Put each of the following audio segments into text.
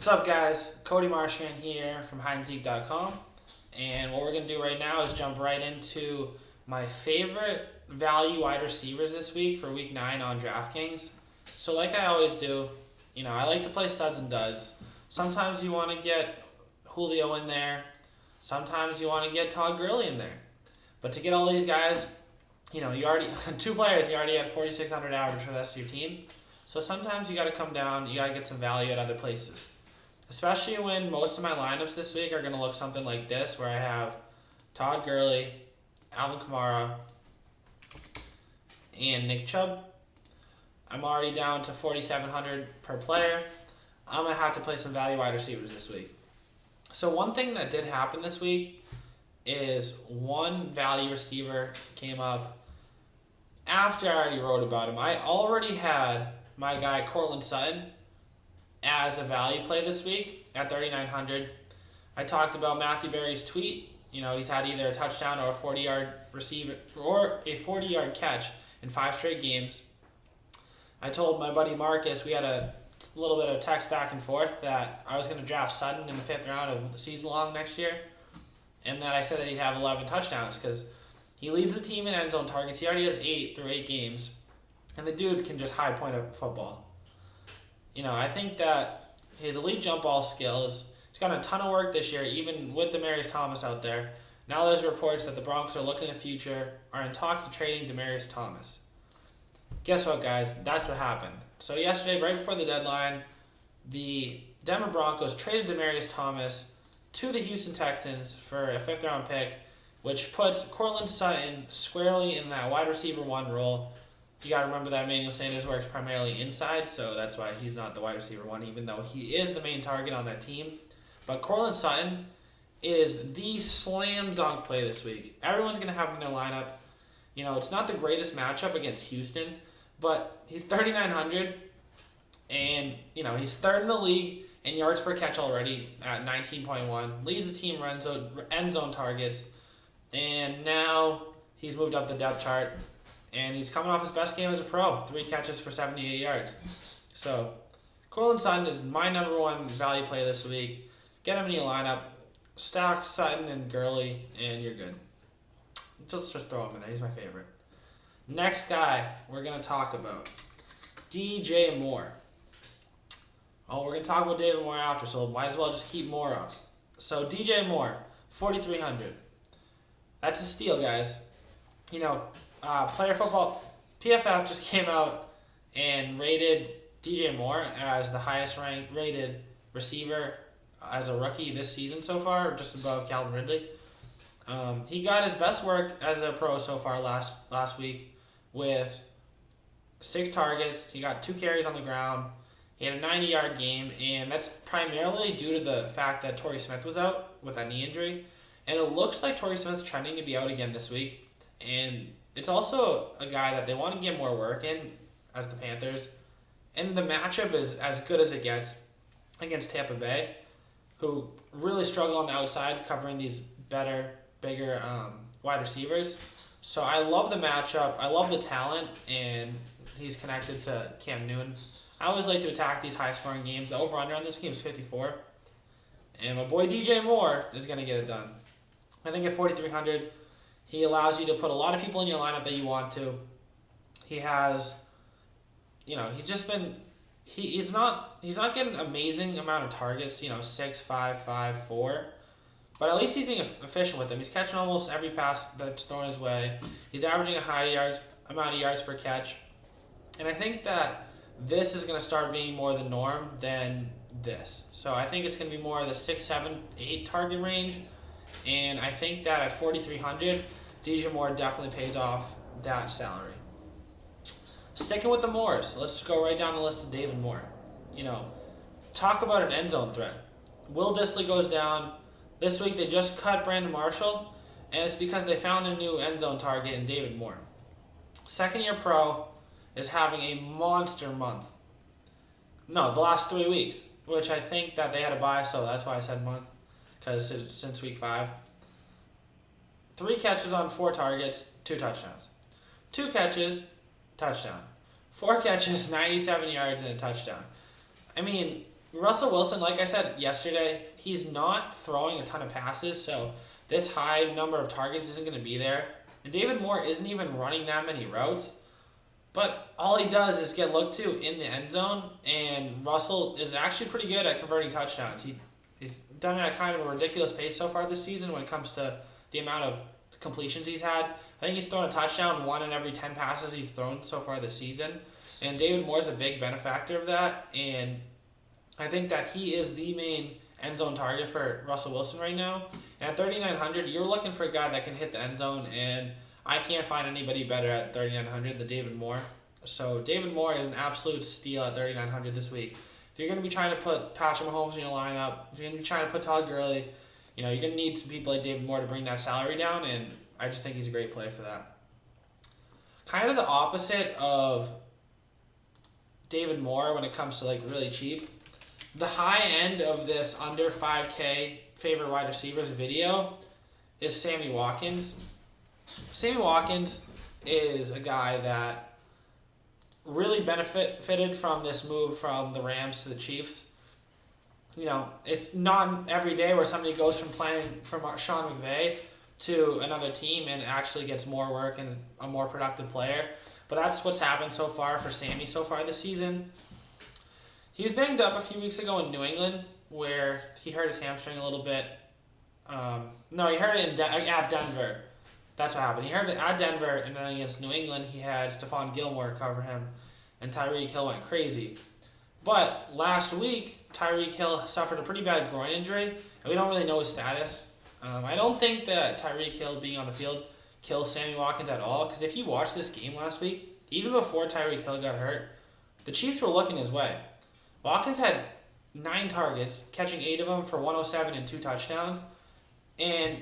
What's up, guys? Cody Marchand here from HideandSeek.com, and what we're going to do right now is jump right into my favorite value wide receivers this week for Week 9 on Draftkings. So like I always do, I like to play studs and duds. Sometimes you want to get Julio in there. Sometimes you want to get Todd Gurley in there. But to get all these guys, you already, two players, you already had 4,600 average for the rest of your team. So sometimes you got to come down, you got to get some value at other places. Especially when most of my lineups this week are going to look something like this, where I have Todd Gurley, Alvin Kamara, and Nick Chubb. I'm already down to 4,700 per player. I'm going to have to play some value wide receivers this week. So one thing that did happen this week is one value receiver came up after I already wrote about him. I already had my guy Courtland Sutton as a value play this week at 3,900. I talked about Matthew Berry's tweet. He's had either a touchdown or a 40-yard receive or a 40-yard catch in 5 straight games. I told my buddy Marcus, we had a little bit of text back and forth, that I was going to draft Sutton in the 5th round of the season long next year, and that I said that he'd have 11 touchdowns because he leads the team in end zone targets. He already has 8 through 8 games, and the dude can just high point a football. I think that his elite jump ball skills, he's gotten a ton of work this year, even with Demaryius Thomas out there. Now there's reports that the Broncos are looking in the future, are in talks of trading Demaryius Thomas. Guess what, guys? That's what happened. So yesterday, right before the deadline, the Denver Broncos traded Demaryius Thomas to the Houston Texans for a 5th round pick, which puts Courtland Sutton squarely in that wide receiver 1 role. You got to remember that Emmanuel Sanders works primarily inside, so that's why he's not the wide receiver 1, even though he is the main target on that team. But Courtland Sutton is the slam dunk play this week. Everyone's going to have him in their lineup. It's not the greatest matchup against Houston, but he's 3,900, and, he's 3rd in the league in yards per catch already at 19.1, leads the team end zone targets, and now he's moved up the depth chart. And he's coming off his best game as a pro, 3 catches for 78 yards. So, Courtland Sutton is my number 1 value play this week. Get him in your lineup. Stack Sutton and Gurley, and you're good. Just throw him in there. He's my favorite. Next guy we're going to talk about, DJ Moore. Oh, we're going to talk about David Moore after, so might as well just keep Moore up. So, DJ Moore, 4,300. That's a steal, guys. Player Football, PFF just came out and rated DJ Moore as the highest rated receiver as a rookie this season so far, just above Calvin Ridley. He got his best work as a pro so far last week with 6 targets. He got 2 carries on the ground. He had a 90-yard game, and that's primarily due to the fact that Torrey Smith was out with that knee injury. And it looks like Torrey Smith's trending to be out again this week. And it's also a guy that they want to get more work in as the Panthers. And the matchup is as good as it gets against Tampa Bay, who really struggle on the outside covering these bigger wide receivers. So I love the matchup. I love the talent, and he's connected to Cam Newton. I always like to attack these high-scoring games. The over-under on this game is 54. And my boy DJ Moore is going to get it done. I think at 4,300, he allows you to put a lot of people in your lineup that you want to. He has, he's just been, he's not getting an amazing amount of targets, 6, 5, 5, 4. But at least he's being efficient with them. He's catching almost every pass that's thrown his way. He's averaging a high amount of yards per catch. And I think that this is going to start being more the norm than this. So I think it's going to be more of the 6, 7, 8 target range. And I think that at 4,300, DJ Moore definitely pays off that salary. Sticking with the Moores, let's go right down the list of David Moore. Talk about an end zone threat. Will Dissly goes down. This week they just cut Brandon Marshall, and it's because they found their new end zone target in David Moore. Second-year pro is having a monster month. No, the last 3 weeks, which I think that they had a bye, so that's why I said month, because since week 5. 3 catches on 4 targets, 2 touchdowns. 2 catches, touchdown. 4 catches, 97 yards, and a touchdown. I mean, Russell Wilson, like I said yesterday, he's not throwing a ton of passes, so this high number of targets isn't going to be there. And David Moore isn't even running that many routes, but all he does is get looked to in the end zone, and Russell is actually pretty good at converting touchdowns. He's done it at kind of a ridiculous pace so far this season when it comes to the amount of completions he's had. I think he's thrown a touchdown 1 in every 10 passes he's thrown so far this season, and David Moore's a big benefactor of that, and I think that he is the main end zone target for Russell Wilson right now. And at 3,900, you're looking for a guy that can hit the end zone, and I can't find anybody better at 3,900 than David Moore. So David Moore is an absolute steal at 3,900 this week. If you're going to be trying to put Patrick Mahomes in your lineup, if you're going to be trying to put Todd Gurley, you're going to need some people like David Moore to bring that salary down, and I just think he's a great play for that. Kind of the opposite of David Moore when it comes to really cheap. The high end of this under 5K favorite wide receivers video is Sammy Watkins. Sammy Watkins is a guy that really benefited from this move from the Rams to the Chiefs. It's not every day where somebody goes from playing from Sean McVay to another team and actually gets more work and a more productive player. But that's what's happened so far for Sammy so far this season. He was banged up a few weeks ago in New England where he hurt his hamstring a little bit. No, he hurt it at Denver. That's what happened. He hurt it at Denver, and then against New England, he had Stephon Gilmore cover him, and Tyreek Hill went crazy. But last week, Tyreek Hill suffered a pretty bad groin injury, and we don't really know his status. I don't think that Tyreek Hill being on the field kills Sammy Watkins at all, because if you watched this game last week, even before Tyreek Hill got hurt, the Chiefs were looking his way. Watkins had 9 targets, catching 8 of them for 107 and 2 touchdowns. And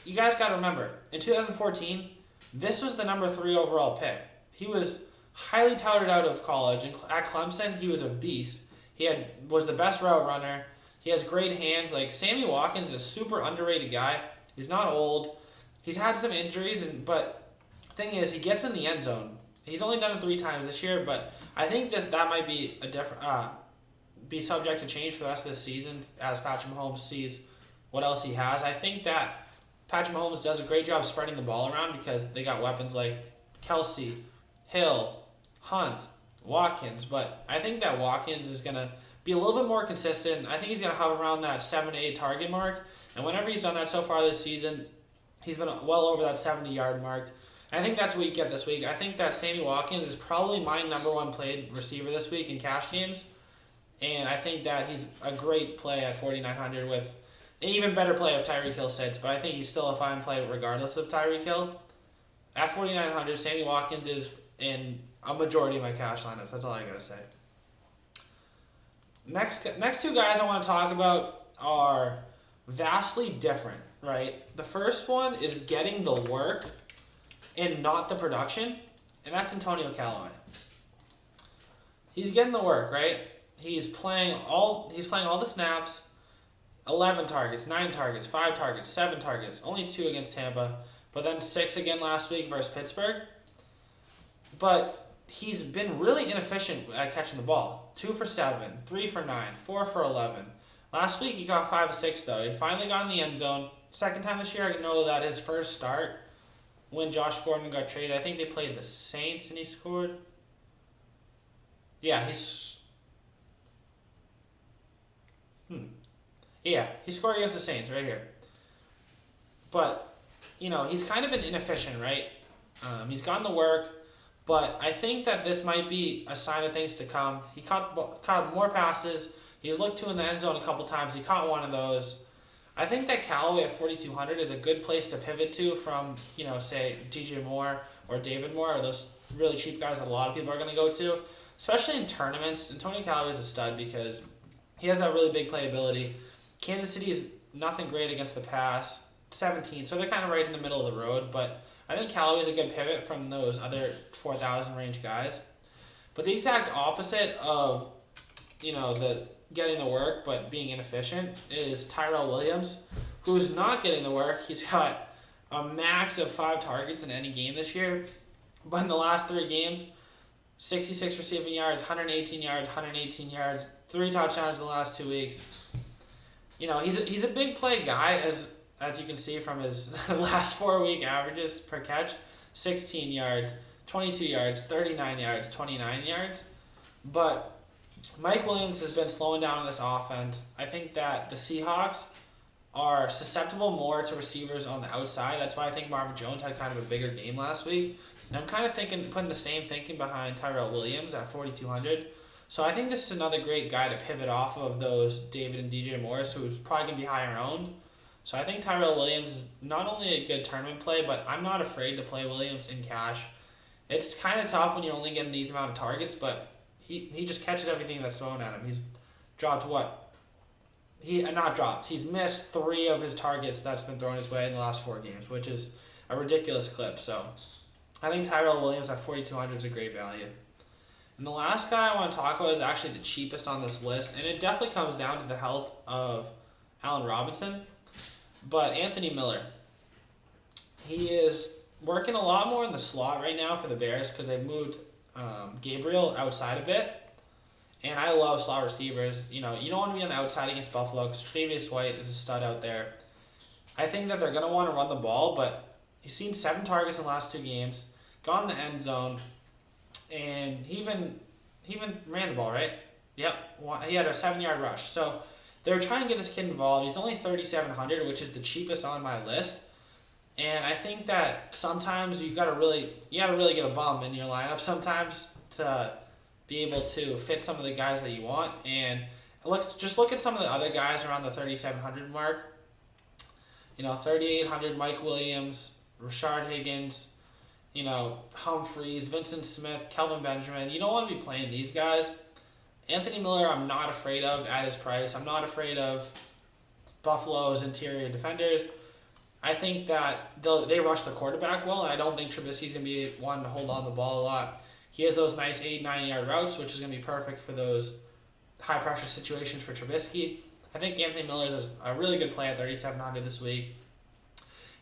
you guys got to remember, in 2014, this was the number 3 overall pick. He was highly touted out of college, and at Clemson, he was a beast. Was the best route runner. He has great hands. Sammy Watkins is a super underrated guy. He's not old. He's had some injuries, but the thing is, he gets in the end zone. He's only done it 3 times this year, but I think that might be a different be subject to change for the rest of this season as Patrick Mahomes sees what else he has. I think that Patrick Mahomes does a great job spreading the ball around because they got weapons like Kelsey, Hill, Hunt, Watkins, but I think that Watkins is going to be a little bit more consistent. I think he's going to hover around that 7 to 8 target mark, and whenever he's done that so far this season, he's been well over that 70-yard mark. And I think that's what you get this week. I think that Sammy Watkins is probably my number 1 played receiver this week in cash games, and I think that he's a great play at 4,900 with an even better play if Tyreek Hill sits, but I think he's still a fine play regardless of Tyreek Hill. At 4,900, Sammy Watkins is in a majority of my cash lineups. That's all I got to say. Next 2 guys I want to talk about are vastly different, right? The first one is getting the work and not the production, and that's Antonio Callaway. He's getting the work, right? He's playing all the snaps, 11 targets, 9 targets, 5 targets, 7 targets, only 2 against Tampa, but then 6 again last week versus Pittsburgh. But he's been really inefficient at catching the ball. 2 for 7, 3 for 9, 4 for 11. Last week he got 5 of 6 though. He finally got in the end zone. Second time this year, I know that his first start when Josh Gordon got traded, I think they played the Saints and he scored. Yeah, he scored against the Saints right here. But, he's kind of been inefficient, right? He's gotten the work, but I think that this might be a sign of things to come. He caught more passes. He's looked to in the end zone a couple times. He caught one of those. I think that Callaway at 4,200 is a good place to pivot to from, say, DJ Moore or David Moore, or those really cheap guys that a lot of people are going to go to. Especially in tournaments, Antonio Callaway is a stud because he has that really big playability. Kansas City is nothing great against the pass, 17, so they're kind of right in the middle of the road, but I think Callaway is a good pivot from those other 4,000 range guys. But the exact opposite of, the getting the work but being inefficient is Tyrell Williams, who's not getting the work. He's got a max of 5 targets in any game this year, but in the last 3 games, 66 receiving yards, 118 yards, 118 yards, 3 touchdowns in the last 2 weeks. You know, he's a big play guy, as you can see from his last 4-week averages per catch. 16 yards, 22 yards, 39 yards, 29 yards. But Mike Williams has been slowing down in this offense. I think that the Seahawks are susceptible more to receivers on the outside. That's why I think Marvin Jones had kind of a bigger game last week. And I'm kind of putting the same thinking behind Tyrell Williams at 4,200. So I think this is another great guy to pivot off of those David and DJ Morris, who's probably going to be higher owned. So I think Tyrell Williams is not only a good tournament play, but I'm not afraid to play Williams in cash. It's kind of tough when you're only getting these amount of targets, but he just catches everything that's thrown at him. He's dropped what? He's missed 3 of his targets that's been thrown his way in the last 4 games, which is a ridiculous clip. So I think Tyrell Williams at 4,200 is a great value. And the last guy I want to talk about is actually the cheapest on this list, and it definitely comes down to the health of Allen Robinson. But Anthony Miller, he is working a lot more in the slot right now for the Bears because they've moved Gabriel outside a bit. And I love slot receivers. You know, you don't want to be on the outside against Buffalo because Tre'Davious White is a stud out there. I think that they're going to want to run the ball, but he's seen 7 targets in the last 2 games, got in the end zone, and he even ran the ball, right? Yep, he had a 7-yard rush. So they're trying to get this kid involved. He's only 3,700, which is the cheapest on my list. And I think that sometimes you gotta really get a bum in your lineup sometimes to be able to fit some of the guys that you want. And just look at some of the other guys around the 3,700 mark. You know, 3,800, Mike Williams, Rashard Higgins, you know, Humphreys, Vincent Smith, Kelvin Benjamin. You don't want to be playing these guys. Anthony Miller, I'm not afraid of at his price. I'm not afraid of Buffalo's interior defenders. I think that they rush the quarterback well, and I don't think Trubisky's going to be one to hold on the ball a lot. He has those nice 8-9-yard routes, which is going to be perfect for those high-pressure situations for Trubisky. I think Anthony Miller is a really good play at 3,700 this week.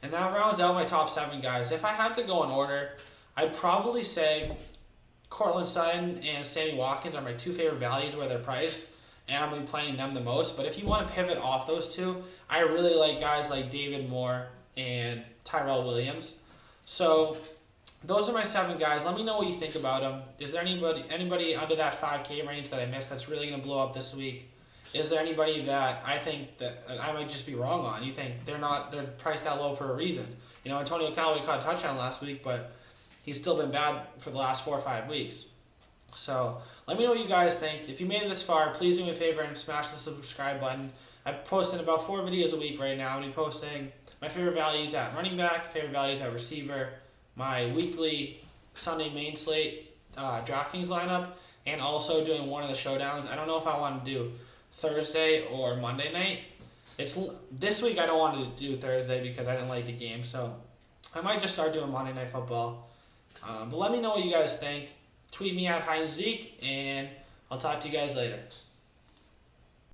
And that rounds out my top 7 guys. If I had to go in order, I'd probably say Cortland Sutton and Sammy Watkins are my 2 favorite values where they're priced, and I'm going to be playing them the most. But if you want to pivot off those 2, I really like guys like David Moore and Tyrell Williams. So those are my 7 guys. Let me know what you think about them. Is there anybody under that 5K range that I missed that's really going to blow up this week? Is there anybody that I think that I might just be wrong on? You think they're priced that low for a reason? You know, Antonio Callaway caught a touchdown last week, but he's still been bad for the last 4 or 5 weeks. So let me know what you guys think. If you made it this far, please do me a favor and smash the subscribe button. I'm posting about 4 videos a week right now. I'm going to be posting my favorite values at running back, favorite values at receiver, my weekly Sunday main slate Draftkings lineup, and also doing one of the showdowns. I don't know if I want to do Thursday or Monday night. This week I don't want to do Thursday because I didn't like the game, so I might just start doing Monday Night Football. But let me know what you guys think. Tweet me at HeinzZeke, and I'll talk to you guys later.